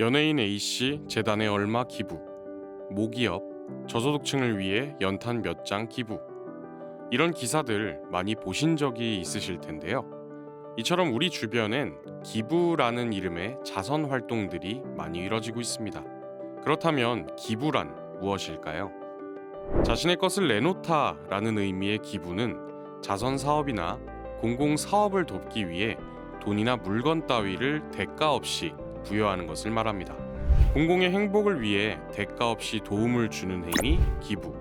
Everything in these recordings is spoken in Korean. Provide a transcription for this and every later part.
연예인 A씨 재단에 얼마 기부, 모기업, 저소득층을 위해 연탄 몇 장 기부. 이런 기사들 많이 보신 적이 있으실 텐데요. 이처럼 우리 주변엔 기부라는 이름의 자선 활동들이 많이 이뤄지고 있습니다. 그렇다면 기부란 무엇일까요? 자신의 것을 내놓다라는 의미의 기부는 자선 사업이나 공공 사업을 돕기 위해 돈이나 물건 따위를 대가 없이 부여하는 것을 말합니다. 공공의 행복을 위해 대가 없이 도움을 주는 행위, 기부.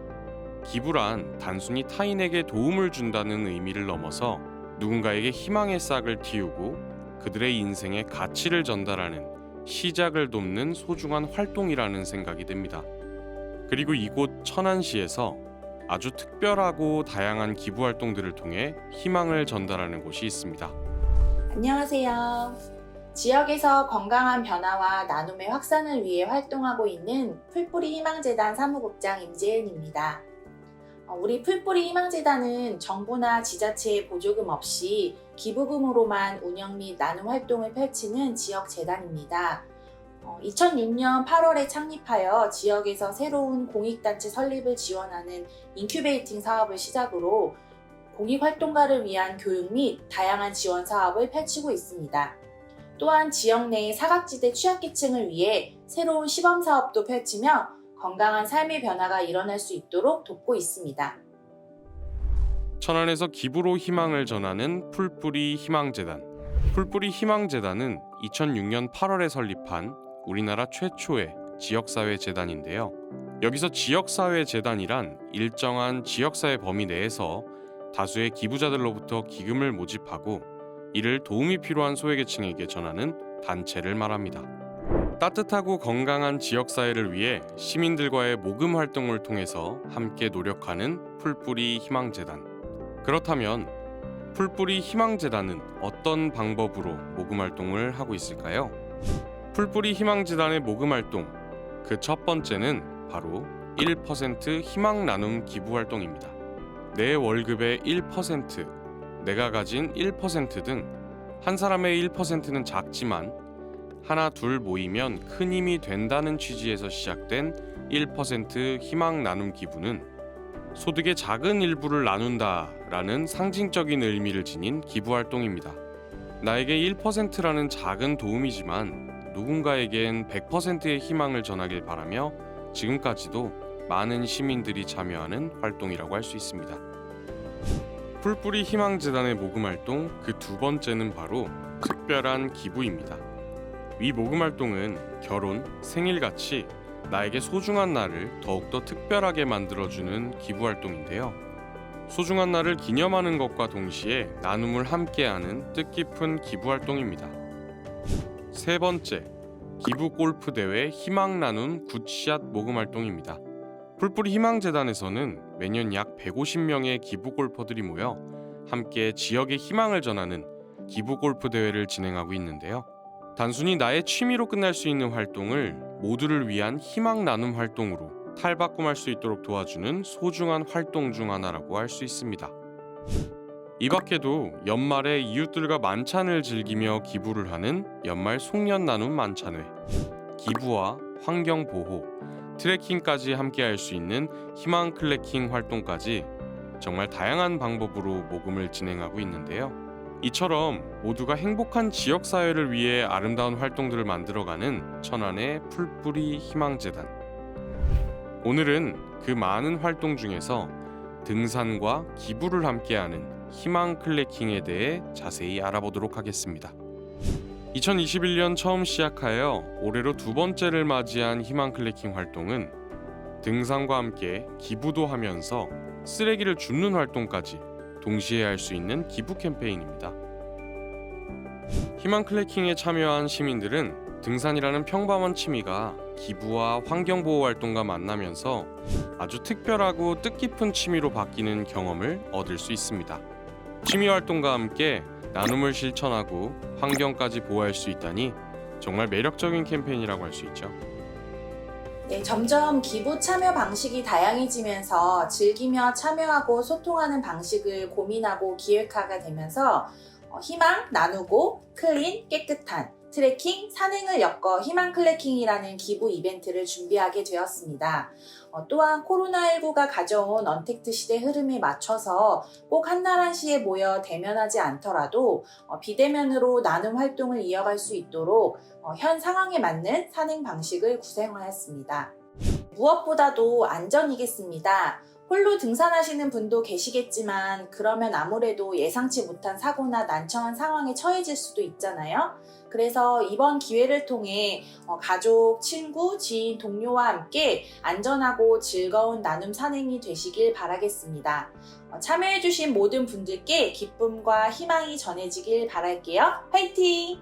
기부란 단순히 타인에게 도움을 준다는 의미를 넘어서 누군가에게 희망의 싹을 틔우고 그들의 인생에 가치를 전달하는 시작을 돕는 소중한 활동이라는 생각이 듭니다. 그리고 이곳 천안시에서 아주 특별하고 다양한 기부 활동들을 통해 희망을 전달하는 곳이 있습니다. 안녕하세요. 지역에서 건강한 변화와 나눔의 확산을 위해 활동하고 있는 풀뿌리 희망재단 사무국장 임재은입니다. 우리 풀뿌리 희망재단은 정부나 지자체의 보조금 없이 기부금으로만 운영 및 나눔 활동을 펼치는 지역재단입니다. 2006년 8월에 창립하여 지역에서 새로운 공익단체 설립을 지원하는 인큐베이팅 사업을 시작으로 공익활동가를 위한 교육 및 다양한 지원 사업을 펼치고 있습니다. 또한 지역 내 사각지대 취약계층을 위해 새로운 시범사업도 펼치며 건강한 삶의 변화가 일어날 수 있도록 돕고 있습니다. 천안에서 기부로 희망을 전하는 풀뿌리 희망재단. 풀뿌리 희망재단은 2006년 8월에 설립한 우리나라 최초의 지역사회 재단인데요. 여기서 지역사회 재단이란 일정한 지역사회 범위 내에서 다수의 기부자들로부터 기금을 모집하고 이를 도움이 필요한 소외계층에게 전하는 단체를 말합니다. 따뜻하고 건강한 지역사회를 위해 시민들과의 모금 활동을 통해서 함께 노력하는 풀뿌리 희망재단. 그렇다면 풀뿌리 희망재단은 어떤 방법으로 모금 활동을 하고 있을까요? 풀뿌리 희망재단의 모금 활동, 그 첫 번째는 바로 1% 희망 나눔 기부 활동입니다. 내 월급의 1%, 내가 가진 1% 등 한 사람의 1%는 작지만 하나 둘 모이면 큰 힘이 된다는 취지에서 시작된 1% 희망 나눔 기부는 소득의 작은 일부를 나눈다라는 상징적인 의미를 지닌 기부 활동입니다. 나에게 1%라는 작은 도움이지만 누군가에겐 100%의 희망을 전하길 바라며 지금까지도 많은 시민들이 참여하는 활동이라고 할 수 있습니다. 풀뿌리 희망재단의 모금 활동 그 두 번째는 바로 특별한 기부입니다. 이 모금 활동은 결혼, 생일같이 나에게 소중한 날을 더욱더 특별하게 만들어주는 기부 활동인데요. 소중한 날을 기념하는 것과 동시에 나눔을 함께하는 뜻깊은 기부 활동입니다. 세 번째, 기부 골프 대회 희망 나눔 굿샷 모금 활동입니다. 풀뿌리 희망재단에서는 매년 약 150명의 기부 골퍼들이 모여 함께 지역의 희망을 전하는 기부 골프 대회를 진행하고 있는데요. 단순히 나의 취미로 끝날 수 있는 활동을 모두를 위한 희망 나눔 활동으로 탈바꿈할 수 있도록 도와주는 소중한 활동 중 하나라고 할 수 있습니다. 이 밖에도 연말에 이웃들과 만찬을 즐기며 기부를 하는 연말 송년 나눔 만찬회, 기부와 환경 보호, 트레킹까지 함께 할 수 있는 희망 클래킹 활동까지 정말 다양한 방법으로 모금을 진행하고 있는데요. 이처럼 모두가 행복한 지역사회를 위해 아름다운 활동들을 만들어가는 천안의 풀뿌리 희망재단. 오늘은 그 많은 활동 중에서 등산과 기부를 함께하는 희망 클래킹에 대해 자세히 알아보도록 하겠습니다. 2021년 처음 시작하여 올해로 두 번째를 맞이한 희망 클래킹 활동은 등산과 함께 기부도 하면서 쓰레기를 줍는 활동까지 동시에 할 수 있는 기부 캠페인입니다. 희망 클래킹에 참여한 시민들은 등산이라는 평범한 취미가 기부와 환경보호 활동과 만나면서 아주 특별하고 뜻깊은 취미로 바뀌는 경험을 얻을 수 있습니다. 취미 활동과 함께 나눔을 실천하고 환경까지 보호할 수 있다니 정말 매력적인 캠페인이라고 할 수 있죠. 네, 점점 기부 참여 방식이 다양해지면서 즐기며 참여하고 소통하는 방식을 고민하게 되면서 희망, 나누고, 클린, 깨끗한 트레킹, 산행을 엮어 희망클래킹이라는 기부 이벤트를 준비하게 되었습니다. 또한 코로나19가 가져온 언택트 시대 흐름에 맞춰서 꼭 한나라시에 모여 대면하지 않더라도 비대면으로 나눔 활동을 이어갈 수 있도록 현 상황에 맞는 산행 방식을 구성하였습니다. 무엇보다도 안전이겠습니다. 홀로 등산하시는 분도 계시겠지만 그러면 아무래도 예상치 못한 사고나 난처한 상황에 처해질 수도 있잖아요. 그래서 이번 기회를 통해 가족, 친구, 지인, 동료와 함께 안전하고 즐거운 나눔 산행이 되시길 바라겠습니다. 참여해주신 모든 분들께 기쁨과 희망이 전해지길 바랄게요. 화이팅!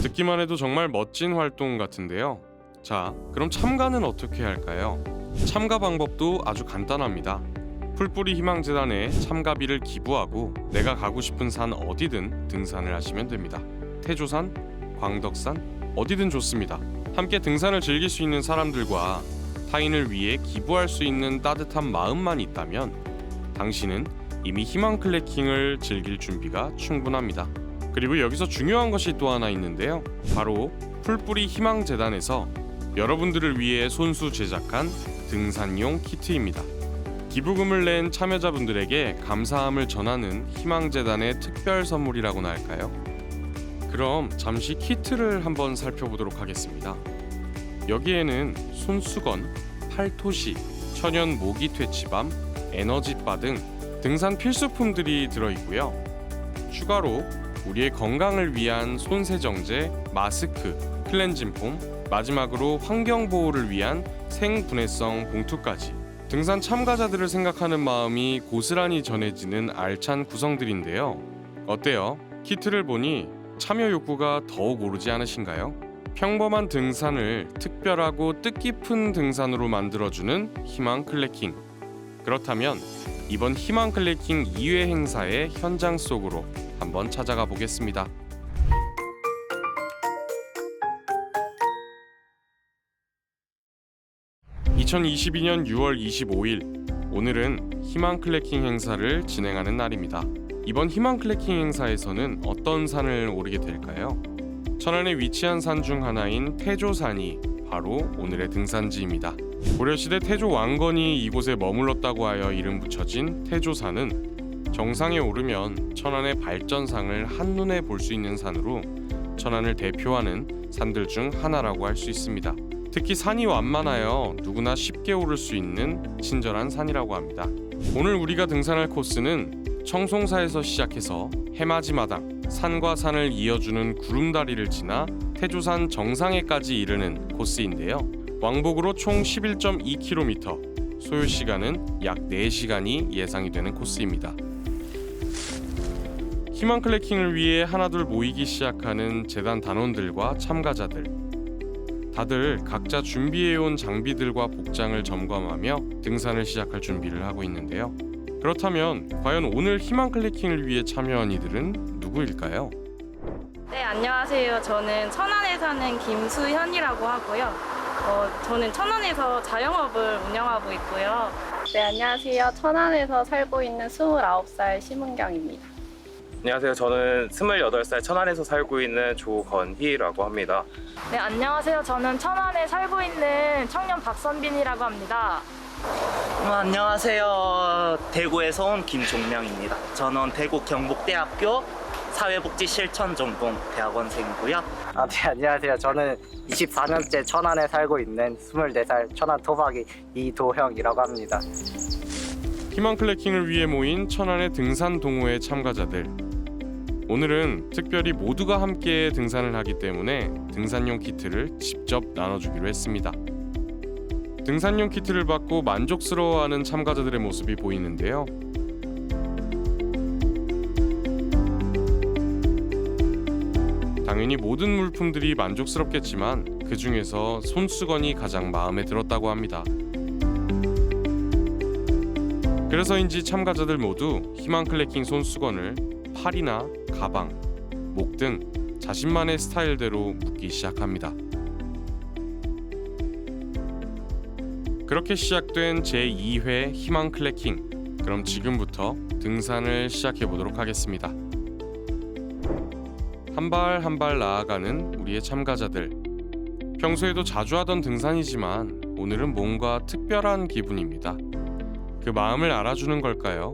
듣기만 해도 정말 멋진 활동 같은데요. 자, 그럼 참가는 어떻게 할까요? 참가 방법도 아주 간단합니다. 풀뿌리 희망재단에 참가비를 기부하고 내가 가고 싶은 산 어디든 등산을 하시면 됩니다. 태조산, 광덕산, 어디든 좋습니다. 함께 등산을 즐길 수 있는 사람들과 타인을 위해 기부할 수 있는 따뜻한 마음만 있다면 당신은 이미 희망클래킹을 즐길 준비가 충분합니다. 그리고 여기서 중요한 것이 또 하나 있는데요. 바로 풀뿌리 희망재단에서 여러분들을 위해 손수 제작한 등산용 키트입니다. 기부금을 낸 참여자분들에게 감사함을 전하는 희망재단의 특별 선물이라고나 할까요? 그럼 잠시 키트를 한번 살펴보도록 하겠습니다. 여기에는 손수건, 팔토시, 천연 모기 퇴치밤, 에너지바 등 등산 필수품들이 들어있고요. 추가로 우리의 건강을 위한 손세정제, 마스크, 클렌징 폼, 마지막으로 환경보호를 위한 생분해성 봉투까지 등산 참가자들을 생각하는 마음이 고스란히 전해지는 알찬 구성들인데요. 어때요? 키트를 보니 참여 욕구가 더욱 오르지 않으신가요? 평범한 등산을 특별하고 뜻깊은 등산으로 만들어주는 희망클래킹. 그렇다면 이번 희망클래킹 2회 행사의 현장 속으로 한번 찾아가 보겠습니다. 2022년 6월 25일, 오늘은 희망클래킹 행사를 진행하는 날입니다. 이번 희망클래킹 행사에서는 어떤 산을 오르게 될까요? 천안에 위치한 산 중 하나인 태조산이 바로 오늘의 등산지입니다. 고려시대 태조 왕건이 이곳에 머물렀다고 하여 이름 붙여진 태조산은 정상에 오르면 천안의 발전상을 한눈에 볼 수 있는 산으로 천안을 대표하는 산들 중 하나라고 할 수 있습니다. 특히 산이 완만하여 누구나 쉽게 오를 수 있는 친절한 산이라고 합니다. 오늘 우리가 등산할 코스는 청송사에서 시작해서 해맞이마당, 산과 산을 이어주는 구름다리를 지나 태조산 정상에까지 이르는 코스인데요. 왕복으로 총 11.2km, 소요시간은 약 4시간이 예상이 되는 코스입니다. 희망클래킹을 위해 하나둘 모이기 시작하는 재단 단원들과 참가자들, 다들 각자 준비해온 장비들과 복장을 점검하며 등산을 시작할 준비를 하고 있는데요. 그렇다면 과연 오늘 희망클래킹을 위해 참여한 이들은 누구일까요? 네, 안녕하세요. 저는 천안에 사는 김수현이라고 하고요. 저는 천안에서 자영업을 운영하고 있고요. 네, 안녕하세요. 천안에서 살고 있는 29살 심은경입니다. 안녕하세요. 저는 28살 천안에서 살고 있는 조건희라고 합니다. 네, 안녕하세요. 저는 천안에 살고 있는 청년 박선빈이라고 합니다. 안녕하세요. 대구에서 온 김종명입니다. 저는 대구 경북대학교 사회복지실천전공 대학원생이고요. 네, 안녕하세요. 저는 24년째 천안에 살고 있는 24살 천안 토박이 이도형이라고 합니다. 희망클래킹을 위해 모인 천안의 등산 동호회 참가자들. 오늘은 특별히 모두가 함께 등산을 하기 때문에 등산용 키트를 직접 나눠주기로 했습니다. 등산용 키트를 받고 만족스러워하는 참가자들의 모습이 보이는데요. 당연히 모든 물품들이 만족스럽겠지만 그 중에서 손수건이 가장 마음에 들었다고 합니다. 그래서인지 참가자들 모두 희망클래킹 손수건을 팔이나 가방, 목 등 자신만의 스타일대로 묶기 시작합니다. 그렇게 시작된 제2회 희망클래킹. 그럼 지금부터 등산을 시작해 보도록 하겠습니다. 한 발 한 발 나아가는 우리의 참가자들. 평소에도 자주 하던 등산이지만 오늘은 뭔가 특별한 기분입니다. 그 마음을 알아주는 걸까요?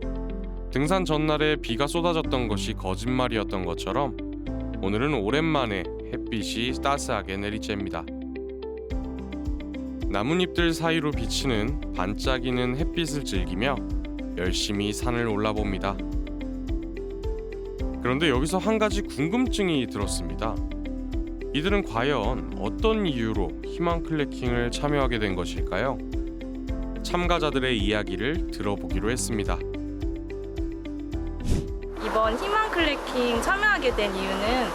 등산 전날에 비가 쏟아졌던 것이 거짓말이었던 것처럼 오늘은 오랜만에 햇빛이 따스하게 내리쬐입니다. 나뭇잎들 사이로 비치는 반짝이는 햇빛을 즐기며 열심히 산을 올라봅니다. 그런데 여기서 한 가지 궁금증이 들었습니다. 이들은 과연 어떤 이유로 희망 클래킹을 참여하게 된 것일까요? 참가자들의 이야기를 들어보기로 했습니다. 이번 희망 클래킹 참여하게 된 이유는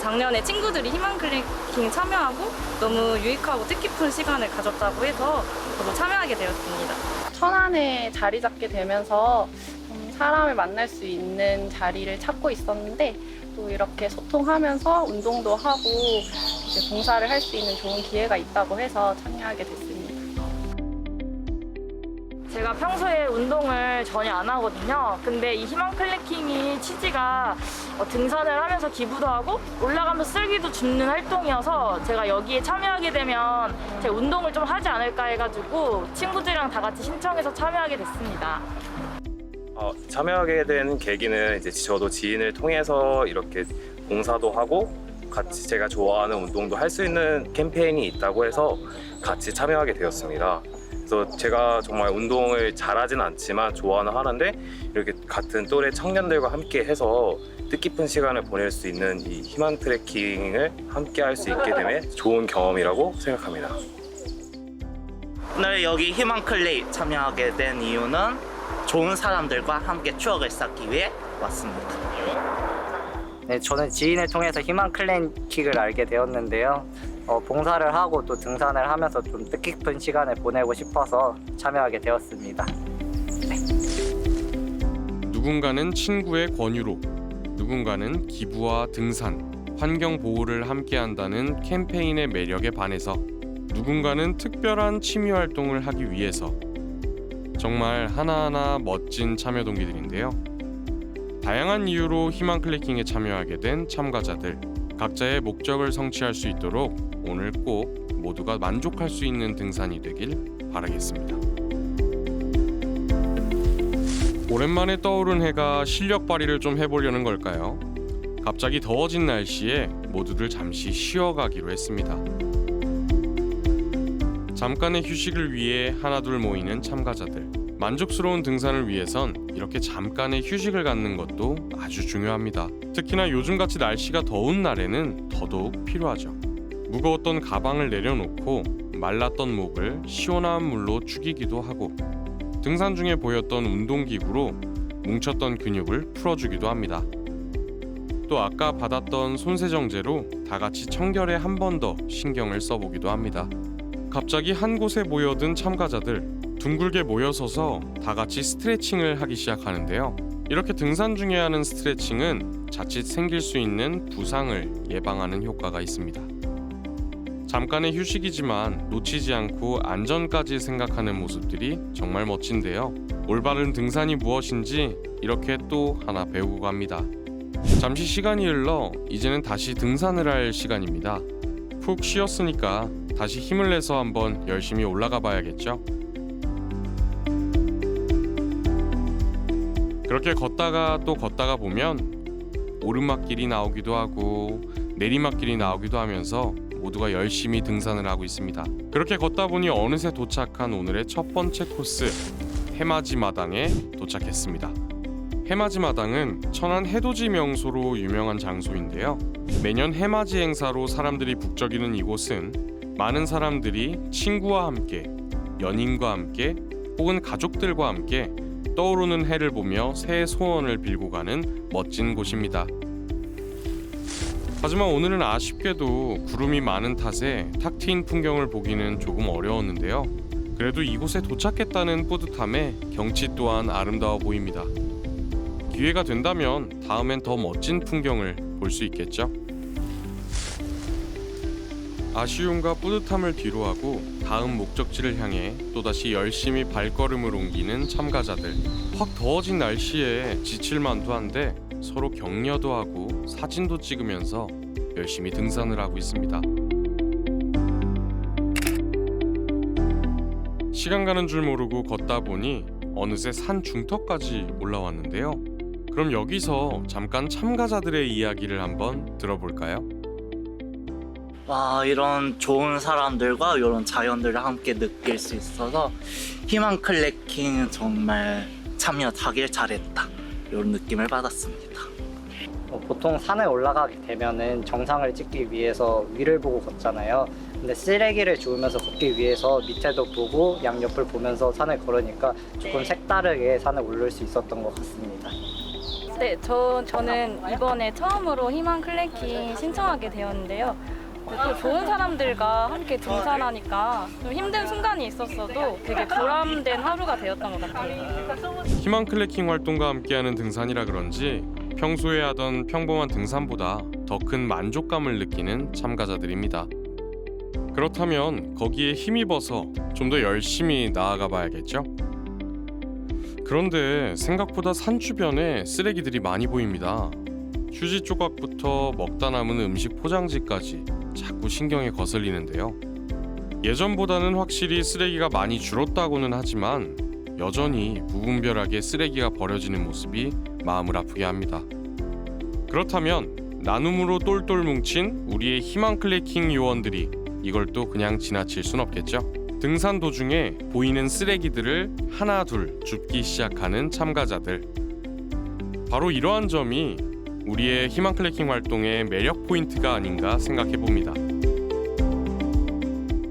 작년에 친구들이 희망 클래킹 참여하고 너무 유익하고 뜻깊은 시간을 가졌다고 해서 저도 참여하게 되었습니다. 천안에 자리 잡게 되면서 사람을 만날 수 있는 자리를 찾고 있었는데 또 이렇게 소통하면서 운동도 하고 이제 봉사를 할 수 있는 좋은 기회가 있다고 해서 참여하게 됐습니다. 제가 평소에 운동을 전혀 안 하거든요. 근데 이 희망 클래킹이 취지가 등산을 하면서 기부도 하고 올라가면서 쓸기도 줍는 활동이어서 제가 여기에 참여하게 되면 제 운동을 좀 하지 않을까 해가지고 친구들이랑 다 같이 신청해서 참여하게 됐습니다. 참여하게 된 계기는 이제 저도 지인을 통해서 이렇게 봉사도 하고 같이 제가 좋아하는 운동도 할 수 있는 캠페인이 있다고 해서 같이 참여하게 되었습니다. 그래서 제가 정말 운동을 잘하진 않지만 좋아는 하는데 이렇게 같은 또래 청년들과 함께 해서 뜻깊은 시간을 보낼 수 있는 이 희망 트레킹을 함께 할 수 있게 됨에 좋은 경험이라고 생각합니다. 오늘 여기 희망 클레이 참여하게 된 이유는 좋은 사람들과 함께 추억을 쌓기 위해 왔습니다. 네, 저는 지인을 통해서 희망 클래킹을 알게 되었는데요. 봉사를 하고 또 등산을 하면서 좀 뜻깊은 시간을 보내고 싶어서 참여하게 되었습니다. 누군가는 친구의 권유로, 누군가는 기부와 등산, 환경 보호를 함께한다는 캠페인의 매력에 반해서, 누군가는 특별한 취미 활동을 하기 위해서. 정말 하나하나 멋진 참여 동기들인데요. 다양한 이유로 희망 클래킹에 참여하게 된 참가자들, 각자의 목적을 성취할 수 있도록 오늘 꼭 모두가 만족할 수 있는 등산이 되길 바라겠습니다. 오랜만에 떠오른 해가 실력 발휘를 좀 해보려는 걸까요? 갑자기 더워진 날씨에 모두들 잠시 쉬어가기로 했습니다. 잠깐의 휴식을 위해 하나둘 모이는 참가자들. 만족스러운 등산을 위해선 이렇게 잠깐의 휴식을 갖는 것도 아주 중요합니다. 특히나 요즘같이 날씨가 더운 날에는 더더욱 필요하죠. 무거웠던 가방을 내려놓고 말랐던 목을 시원한 물로 축이기도 하고, 등산 중에 보였던 운동기구로 뭉쳤던 근육을 풀어주기도 합니다. 또 아까 받았던 손세정제로 다 같이 청결에 한 번 더 신경을 써보기도 합니다. 갑자기 한 곳에 모여든 참가자들, 둥글게 모여서서 다 같이 스트레칭을 하기 시작하는데요. 이렇게 등산 중에 하는 스트레칭은 자칫 생길 수 있는 부상을 예방하는 효과가 있습니다. 잠깐의 휴식이지만 놓치지 않고 안전까지 생각하는 모습들이 정말 멋진데요. 올바른 등산이 무엇인지 이렇게 또 하나 배우고 갑니다. 잠시 시간이 흘러 이제는 다시 등산을 할 시간입니다. 푹 쉬었으니까 다시 힘을 내서 한번 열심히 올라가 봐야겠죠? 그렇게 걷다가 또 걷다가 보면 오르막길이 나오기도 하고 내리막길이 나오기도 하면서 모두가 열심히 등산을 하고 있습니다. 그렇게 걷다 보니 어느새 도착한 오늘의 첫 번째 코스, 해맞이 마당에 도착했습니다. 해맞이 마당은 천안 해돋이 명소로 유명한 장소인데요. 매년 해맞이 행사로 사람들이 북적이는 이곳은 많은 사람들이 친구와 함께, 연인과 함께, 혹은 가족들과 함께 떠오르는 해를 보며 새해 소원을 빌고 가는 멋진 곳입니다. 하지만 오늘은 아쉽게도 구름이 많은 탓에 탁 트인 풍경을 보기는 조금 어려웠는데요. 그래도 이곳에 도착했다는 뿌듯함에 경치 또한 아름다워 보입니다. 기회가 된다면 다음엔 더 멋진 풍경을 볼 수 있겠죠? 아쉬움과 뿌듯함을 뒤로하고 다음 목적지를 향해 또다시 열심히 발걸음을 옮기는 참가자들. 확 더워진 날씨에 지칠 만도 한데 서로 격려도 하고 사진도 찍으면서 열심히 등산을 하고 있습니다. 시간 가는 줄 모르고 걷다 보니 어느새 산 중턱까지 올라왔는데요. 그럼 여기서 잠깐 참가자들의 이야기를 한번 들어볼까요? 와, 이런 좋은 사람들과 이런 자연들을 함께 느낄 수 있어서 희망 클래킹 정말 참여하길 잘했다, 이런 느낌을 받았습니다. 보통 산에 올라가게 되면은 정상을 찍기 위해서 위를 보고 걷잖아요. 근데 쓰레기를 주우면서 걷기 위해서 밑에도 보고 양옆을 보면서 산을 걸으니까 조금 색다르게 산에 오를 수 있었던 것 같습니다. 네, 저는 이번에 처음으로 희망 클래킹 신청하게 되었는데요. 또 좋은 사람들과 함께 등산하니까 좀 힘든 순간이 있었어도 되게 보람된 하루가 되었던 것 같아요. 희망 클래킹 활동과 함께하는 등산이라 그런지 평소에 하던 평범한 등산보다 더 큰 만족감을 느끼는 참가자들입니다. 그렇다면 거기에 힘입어서 좀 더 열심히 나아가 봐야겠죠? 그런데 생각보다 산 주변에 쓰레기들이 많이 보입니다. 휴지 조각부터 먹다 남은 음식 포장지까지 자꾸 신경에 거슬리는데요. 예전보다는 확실히 쓰레기가 많이 줄었다고는 하지만 여전히 무분별하게 쓰레기가 버려지는 모습이 마음을 아프게 합니다. 그렇다면 나눔으로 똘똘 뭉친 우리의 희망 클래킹 요원들이 이걸 또 그냥 지나칠 순 없겠죠? 등산 도중에 보이는 쓰레기들을 하나 둘 줍기 시작하는 참가자들. 바로 이러한 점이 우리의 희망 클래킹 활동의 매력 포인트가 아닌가 생각해 봅니다.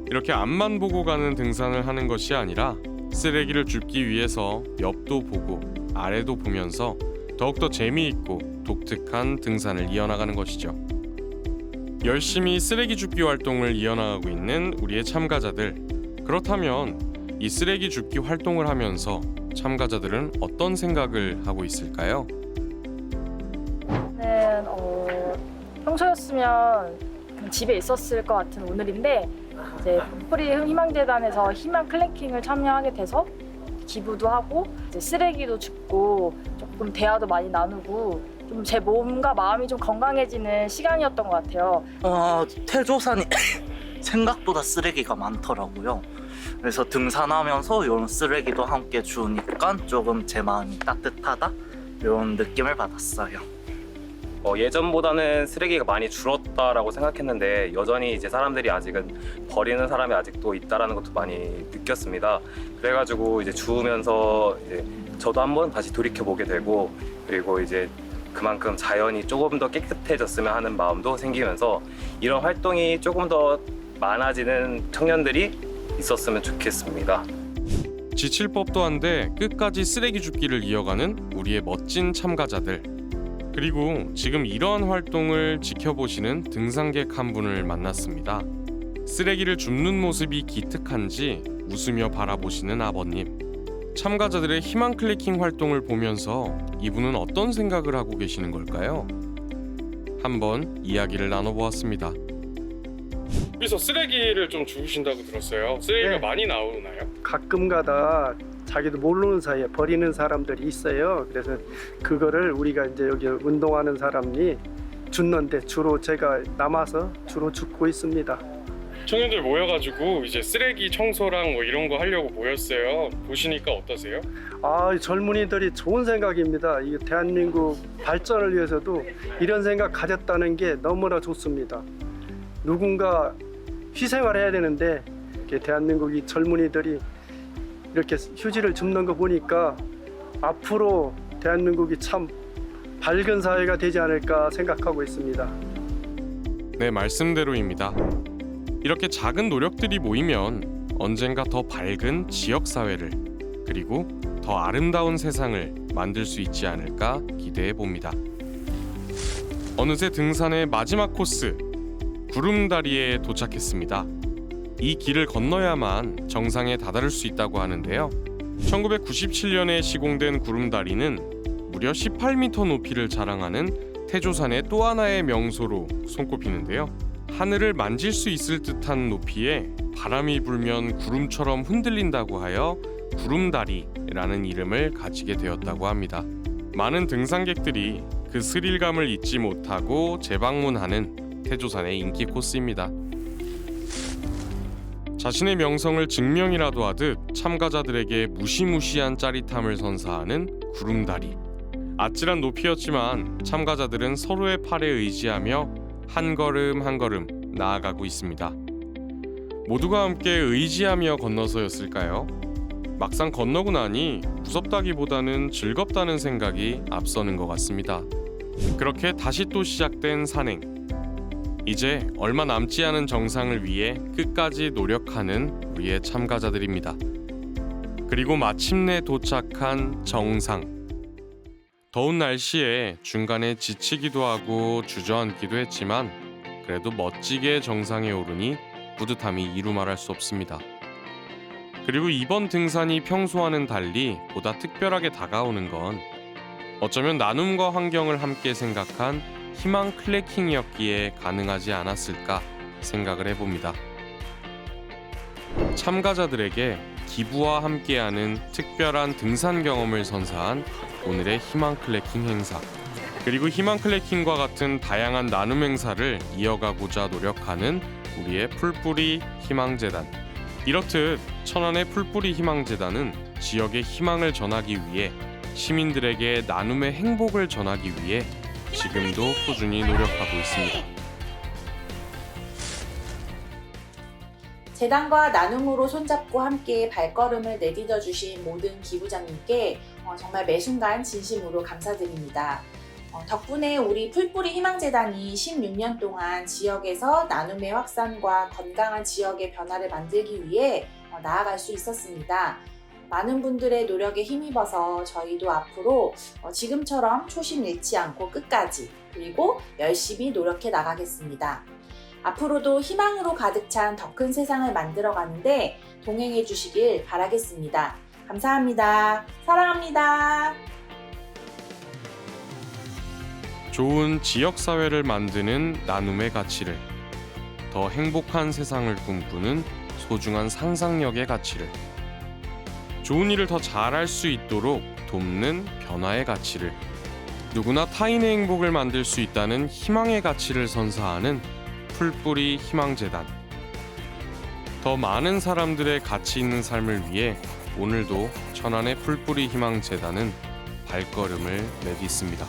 이렇게 앞만 보고 가는 등산을 하는 것이 아니라 쓰레기를 줍기 위해서 옆도 보고 아래도 보면서 더욱더 재미있고 독특한 등산을 이어나가는 것이죠. 열심히 쓰레기 줍기 활동을 이어나가고 있는 우리의 참가자들. 그렇다면 이 쓰레기 줍기 활동을 하면서 참가자들은 어떤 생각을 하고 있을까요? 평소였으면 그냥 집에 있었을 것 같은 오늘인데 이제 풀뿌리 희망재단에서 희망 클래킹을 참여하게 돼서 기부도 하고 이제 쓰레기도 줍고 조금 대화도 많이 나누고 좀 제 몸과 마음이 좀 건강해지는 시간이었던 것 같아요. 태조산이 생각보다 쓰레기가 많더라고요. 그래서 등산하면서 이런 쓰레기도 함께 주우니까 조금 제 마음이 따뜻하다, 이런 느낌을 받았어요. 예전보다는 쓰레기가 많이 줄었다라고 생각했는데 여전히 이제 사람들이 아직은 버리는 사람이 아직도 있다라는 것도 많이 느꼈습니다. 그래가지고 이제 주우면서 이제 저도 한번 다시 돌이켜 보게 되고, 그리고 이제 그만큼 자연이 조금 더 깨끗해졌으면 하는 마음도 생기면서 이런 활동이 조금 더 많아지는 청년들이 있었으면 좋겠습니다. 지칠 법도 한데 끝까지 쓰레기 줍기를 이어가는 우리의 멋진 참가자들. 그리고 지금 이러한 활동을 지켜보시는 등산객 한 분을 만났습니다. 쓰레기를 줍는 모습이 기특한지 웃으며 바라보시는 아버님. 참가자들의 희망 클래킹 활동을 보면서 이분은 어떤 생각을 하고 계시는 걸까요? 한번 이야기를 나눠보았습니다. 여기서 쓰레기를 좀 주우신다고 들었어요. 쓰레기가 네. 많이 나오나요? 가끔가다 자기도 모르는 사이에 버리는 사람들이 있어요. 그래서 그거를 우리가 이제 여기 운동하는 사람이 줍는데 주로 제가 남아서 주로 줍고 있습니다. 청년들 모여가지고 이제 쓰레기 청소랑 뭐 이런 거 하려고 모였어요. 보시니까 어떠세요? 젊은이들이 좋은 생각입니다. 이 대한민국 발전을 위해서도 이런 생각 가졌다는 게 너무나 좋습니다. 누군가 희생을 해야 되는데 대한민국 이 젊은이들이 이렇게 휴지를 줍는 거 보니까 앞으로 대한민국이 참 밝은 사회가 되지 않을까 생각하고 있습니다. 네, 말씀대로입니다. 이렇게 작은 노력들이 모이면 언젠가 더 밝은 지역사회를, 그리고 더 아름다운 세상을 만들 수 있지 않을까 기대해 봅니다. 어느새 등산의 마지막 코스, 구름다리에 도착했습니다. 이 길을 건너야만 정상에 다다를 수 있다고 하는데요. 1997년에 시공된 구름다리는 무려 18m 높이를 자랑하는 태조산의 또 하나의 명소로 손꼽히는데요. 하늘을 만질 수 있을 듯한 높이에 바람이 불면 구름처럼 흔들린다고 하여 구름다리라는 이름을 가지게 되었다고 합니다. 많은 등산객들이 그 스릴감을 잊지 못하고 재방문하는 태조산의 인기 코스입니다. 자신의 명성을 증명이라도 하듯 참가자들에게 무시무시한 짜릿함을 선사하는 구름다리. 아찔한 높이였지만 참가자들은 서로의 팔에 의지하며 한 걸음 한 걸음 나아가고 있습니다. 모두가 함께 의지하며 건너서였을까요? 막상 건너고 나니 무섭다기보다는 즐겁다는 생각이 앞서는 것 같습니다. 그렇게 다시 또 시작된 산행. 이제 얼마 남지 않은 정상을 위해 끝까지 노력하는 우리의 참가자들입니다. 그리고 마침내 도착한 정상. 더운 날씨에 중간에 지치기도 하고 주저앉기도 했지만 그래도 멋지게 정상에 오르니 뿌듯함이 이루 말할 수 없습니다. 그리고 이번 등산이 평소와는 달리 보다 특별하게 다가오는 건 어쩌면 나눔과 환경을 함께 생각한 희망 클래킹이었기에 가능하지 않았을까 생각을 해봅니다. 참가자들에게 기부와 함께하는 특별한 등산 경험을 선사한 오늘의 희망 클래킹 행사. 그리고 희망 클래킹과 같은 다양한 나눔 행사를 이어가고자 노력하는 우리의 풀뿌리 희망재단. 이렇듯 천안의 풀뿌리 희망재단은 지역의 희망을 전하기 위해 시민들에게 나눔의 행복을 전하기 위해 지금도 꾸준히 노력하고 있습니다. 재단과 나눔으로 손잡고 함께 발걸음을 내딛어 주신 모든 기부자님께 정말 매 순간 진심으로 감사드립니다. 덕분에 우리 풀뿌리 희망재단이 16년 동안 지역에서 나눔의 확산과 건강한 지역의 변화를 만들기 위해 나아갈 수 있었습니다. 많은 분들의 노력에 힘입어서 저희도 앞으로 지금처럼 초심 잃지 않고 끝까지 그리고 열심히 노력해 나가겠습니다. 앞으로도 희망으로 가득 찬 더 큰 세상을 만들어가는데 동행해 주시길 바라겠습니다. 감사합니다. 사랑합니다. 좋은 지역사회를 만드는 나눔의 가치를, 더 행복한 세상을 꿈꾸는 소중한 상상력의 가치를, 좋은 일을 더 잘할 수 있도록 돕는 변화의 가치를, 누구나 타인의 행복을 만들 수 있다는 희망의 가치를 선사하는 풀뿌리 희망재단. 더 많은 사람들의 가치 있는 삶을 위해 오늘도 천안의 풀뿌리 희망재단은 발걸음을 내딛습니다.